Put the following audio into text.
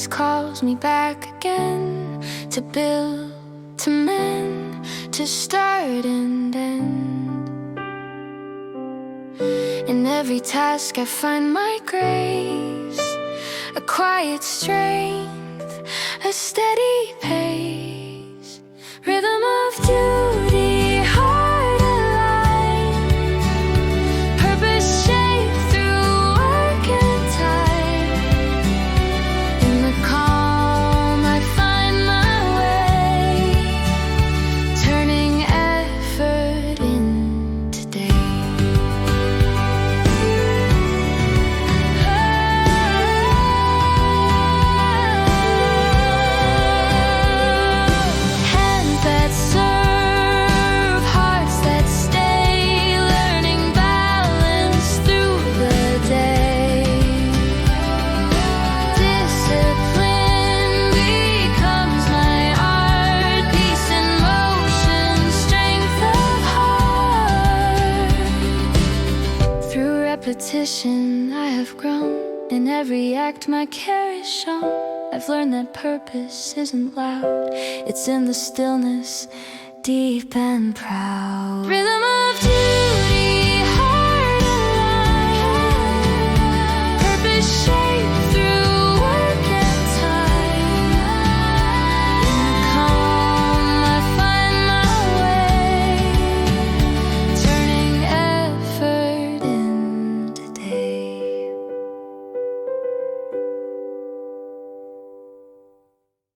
voice calls me back again, to build, to mend, to start and end. In every task I find my grace, a quiet strength, a steady pace, rhythm of duty, heart aligned, purpose shaped through work and time. In the calm I find my way, turning effort into day. Hands that serve, hearts that stay, learning balance through the day. Discipline becomes my art, peace in motion, strength of heart. Through repetition I have grown, in every act my care is shown. I've learned that purpose isn't loud, it's in the stillness, deep and proud. Rhythm of duty, heart aligned, purpose shaped